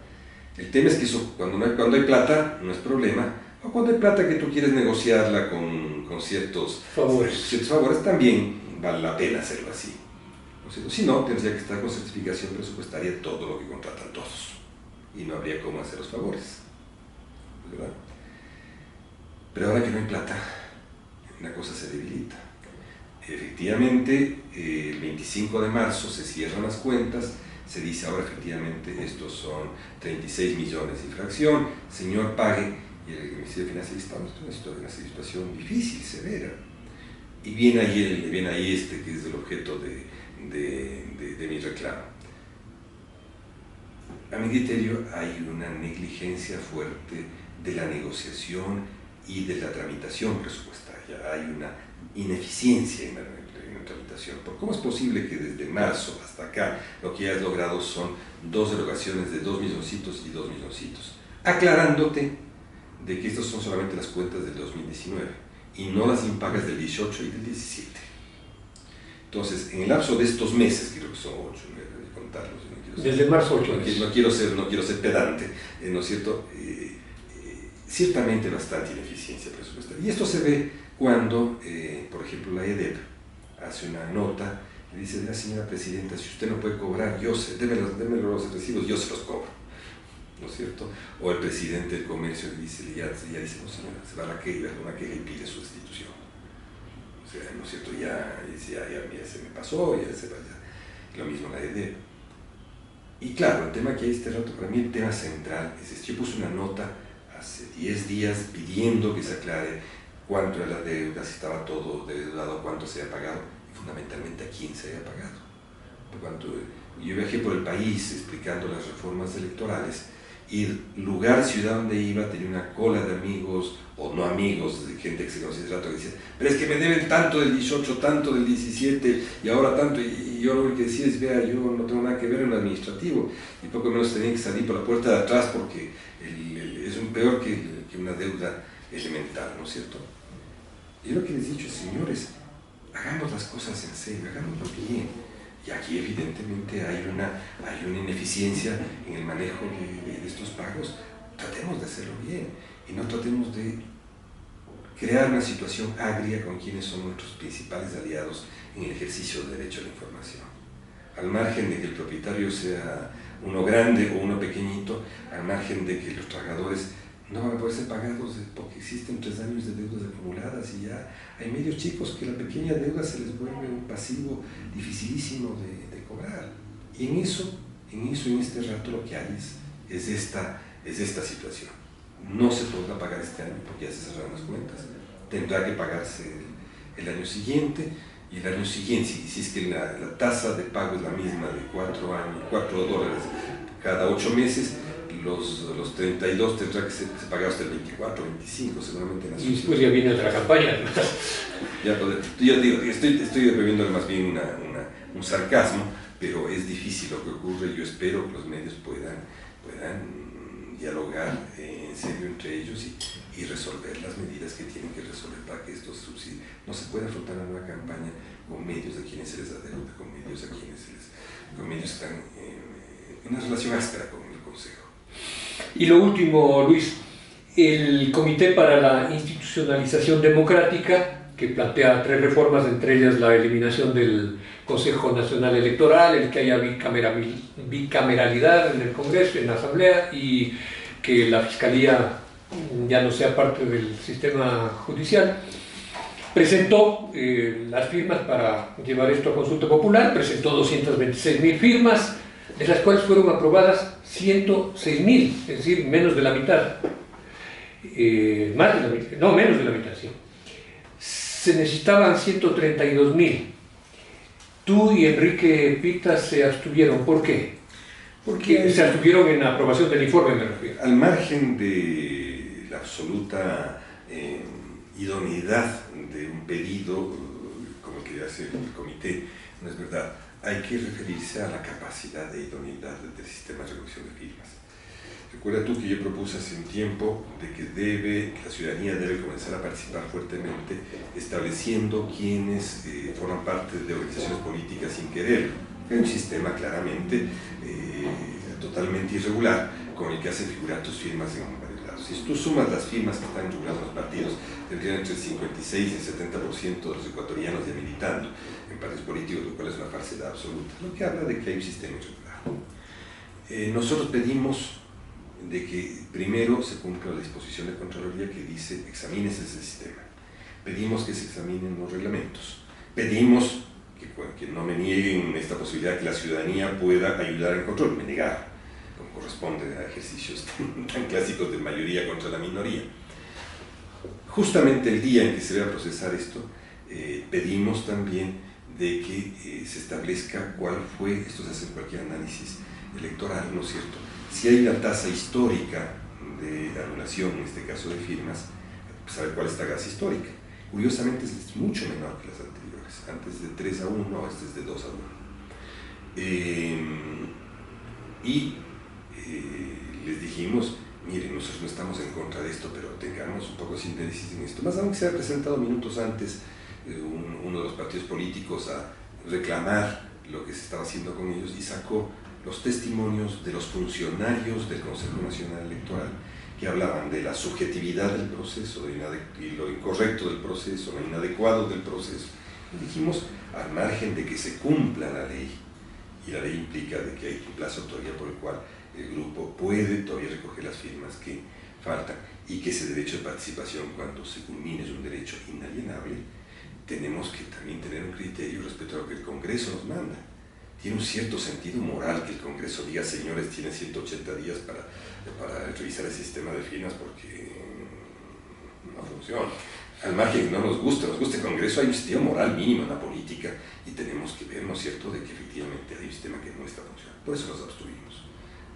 El tema es que eso, cuando hay plata, no es problema, o cuando hay plata que tú quieres negociarla con ciertos favores, también vale la pena hacerlo así. Si no, tendría que estar con certificación presupuestaria todo lo que contratan todos, y no habría cómo hacer los favores, ¿verdad? Pero ahora que no hay plata, una cosa se debilita. Efectivamente, el 25 de marzo se cierran las cuentas, se dice ahora efectivamente estos son 36 millones de infracción, señor pague, y el Ministerio de Finanzas dice, estamos en una situación difícil, severa. Y viene ahí este que es el objeto de mi reclamo. A mi criterio hay una negligencia fuerte de la negociación y de la tramitación presupuestaria, hay una ineficiencia en la tramitación. ¿Cómo es posible que desde marzo hasta acá lo que has logrado son 2 erogaciones de 2 milloncitos y 2 milloncitos? Aclarándote de que estas son solamente las cuentas del 2019 y no las impagas del 18 y del 17. Entonces, en el lapso de estos meses, creo que son 8, no voy a contarlos, desde marzo 8 no quiero ser pedante, ¿no es cierto? Ciertamente bastante ineficiencia presupuestaria. Y esto se ve cuando, por ejemplo, la EDEP hace una nota y dice, señora presidenta, si usted no puede cobrar, déme los recibos, yo se los cobro. ¿no es cierto? O el presidente del comercio dice, ya dice, no señora, se va a la queja, una queja y pide su destitución. O sea, ¿no es cierto? Ya se me pasó, ya se vaya. Lo mismo la EDEP. Y claro, el tema que hay este rato, para mí el tema central es este. Yo puse una nota hace 10 días pidiendo que se aclare cuánto era la deuda, si estaba todo deudado, cuánto se había pagado, y fundamentalmente a quién se había pagado. Yo viajé por el país explicando las reformas electorales, y el lugar, ciudad donde iba, tenía una cola de amigos, o no amigos, de gente que se conocía hace rato, que decía, pero es que me deben tanto del 18, tanto del 17, y ahora tanto, y yo lo que decía es, vea, yo no tengo nada que ver en lo administrativo, y poco menos tenía que salir por la puerta de atrás, porque es un peor que una deuda elemental, ¿no es cierto? Y lo que les he dicho, señores, hagamos las cosas en serio, hagámoslo bien. Y aquí evidentemente hay una ineficiencia en el manejo de estos pagos. Tratemos de hacerlo bien y no tratemos de crear una situación agria con quienes son nuestros principales aliados en el ejercicio del derecho a la información. Al margen de que el propietario sea uno grande o uno pequeñito, al margen de que los trabajadores no van a poder ser pagados porque existen 3 años de deudas acumuladas y ya hay medios chicos que la pequeña deuda se les vuelve un pasivo dificilísimo de cobrar. Y en este rato lo que hay es esta situación. No se podrá pagar este año porque ya se cerraron las cuentas. Tendrá que pagarse el año siguiente, y el año siguiente, si es que la tasa de pago es la misma de $4 cada 8 meses, los 32 tendrá que ser pagados hasta el 24, 25, seguramente. Y después ya viene otra campaña. Yo digo, estoy bebiendo más bien un sarcasmo, pero es difícil lo que ocurre. Yo espero que los medios puedan dialogar en serio entre ellos y resolver las medidas que tienen que resolver para que estos subsidios no se pueda afrontar una nueva campaña con medios a quienes se les da deuda, con medios que están en una relación áspera con el Consejo. Y lo último, Luis, el Comité para la Institucionalización Democrática, que plantea 3 reformas, entre ellas la eliminación del Consejo Nacional Electoral, el que haya bicameralidad en el Congreso, en la Asamblea, y que la Fiscalía ya no sea parte del sistema judicial. Presentó las firmas para llevar esto a consulta popular, presentó 226.000 firmas, de las cuales fueron aprobadas 106.000, es decir, menos de la mitad. Menos de la mitad, sí. Se necesitaban 132.000. Tú y Enrique Pita se abstuvieron. ¿Por qué? Porque se abstuvieron en la aprobación del informe, me refiero. Al margen de la absoluta idoneidad de un pedido como el que hace el comité, no es verdad. Hay que referirse a la capacidad de idoneidad del sistema de recolección de firmas. Recuerda tú que yo propuse hace un tiempo de que la ciudadanía debe comenzar a participar fuertemente, estableciendo quienes forman parte de organizaciones políticas sin querer. Hay un sistema claramente totalmente irregular con el que hacen figurar tus firmas en varios lados. Si tú sumas las firmas que están reguladas en los partidos, tendrían entre el 56 y el 70% de los ecuatorianos ya militando en partidos políticos, lo cual es una falsedad absoluta, lo que habla de que hay un sistema irregular. Nosotros pedimos de que primero se cumpla la disposición de Contraloría que dice examínese ese sistema. Pedimos que se examinen los reglamentos. Pedimos que no me nieguen esta posibilidad que la ciudadanía pueda ayudar al control. Me negaron, como corresponde a ejercicios tan clásicos de mayoría contra la minoría. Justamente el día en que se vaya a procesar esto, pedimos también de que se establezca cuál fue, esto se hace en cualquier análisis electoral, ¿no es cierto? Si hay una tasa histórica de anulación, en este caso de firmas, saber cuál es la tasa histórica. Curiosamente es mucho menor que las anteriores, antes de 3-1, este es de 2-1. Les dijimos, miren, nosotros no estamos en contra de esto, pero tengamos un poco de síntesis en esto. Más aún que se ha presentado minutos antes uno de los partidos políticos a reclamar lo que se estaba haciendo con ellos y sacó los testimonios de los funcionarios del Consejo Nacional Electoral que hablaban de la subjetividad del proceso y lo incorrecto del proceso, lo inadecuado del proceso. Y dijimos, al margen de que se cumpla la ley, y la ley implica de que hay un plazo todavía por el cual grupo puede todavía recoger las firmas que faltan y que ese derecho de participación, cuando se culmine, es un derecho inalienable, tenemos que también tener un criterio respecto a lo que el Congreso nos manda. Tiene un cierto sentido moral que el Congreso diga, señores, tienen 180 días para revisar el sistema de firmas porque no funciona. Al margen que no nos gusta el Congreso, hay un sentido moral mínimo en la política y tenemos que ver, ¿no es cierto?, de que efectivamente hay un sistema que no está funcionando. Por eso nos abstuvimos.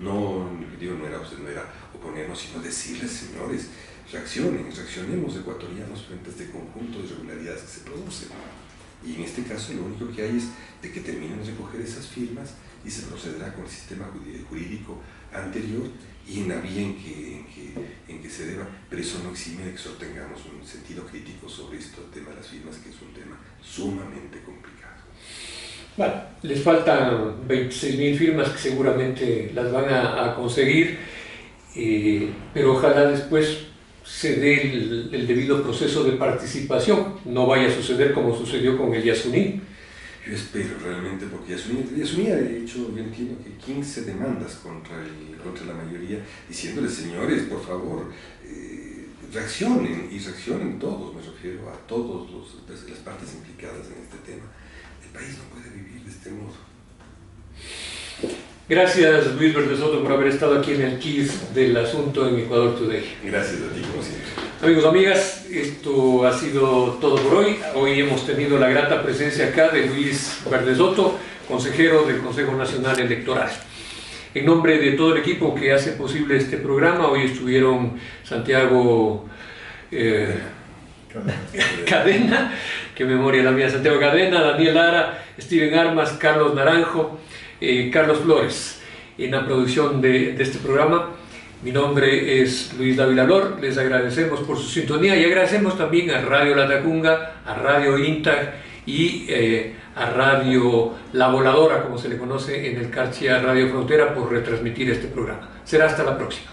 No, el objetivo no era oponernos, sino decirles, señores, reaccionemos ecuatorianos frente a este conjunto de irregularidades que se producen. Y en este caso lo único que hay es de que terminen de recoger esas firmas y se procederá con el sistema jurídico anterior y en la vía en que se deba, pero eso no exime de que solo tengamos un sentido crítico sobre esto, el tema de las firmas, que es un tema sumamente complicado. Bueno, les faltan 26.000 firmas que seguramente las van a conseguir, pero ojalá después se dé el debido proceso de participación, no vaya a suceder como sucedió con el Yasuní. Yo espero realmente, porque Yasuní ha hecho, yo entiendo que 15 demandas contra la mayoría, diciéndoles, señores, por favor, reaccionen, y reaccionen todos, me refiero a todas las partes implicadas en este tema. El país no puede vivir de este modo. Gracias, Luis Verdesoto, por haber estado aquí en el quiz del asunto en Ecuador Today. Gracias a ti, como siempre. Amigos, amigas, esto ha sido todo por hoy. Hoy hemos tenido la grata presencia acá de Luis Verdesoto, consejero del Consejo Nacional Electoral. En nombre de todo el equipo que hace posible este programa, hoy estuvieron Santiago Cadena, qué memoria la mía, Santiago Cadena, Daniel Lara, Steven Armas, Carlos Naranjo, Carlos Flores, en la producción de este programa. Mi nombre es Luis Dávila Lor, les agradecemos por su sintonía y agradecemos también a Radio Latacunga, a Radio Intag y a Radio La Voladora, como se le conoce en el Carchia Radio Frontera, por retransmitir este programa. Será hasta la próxima.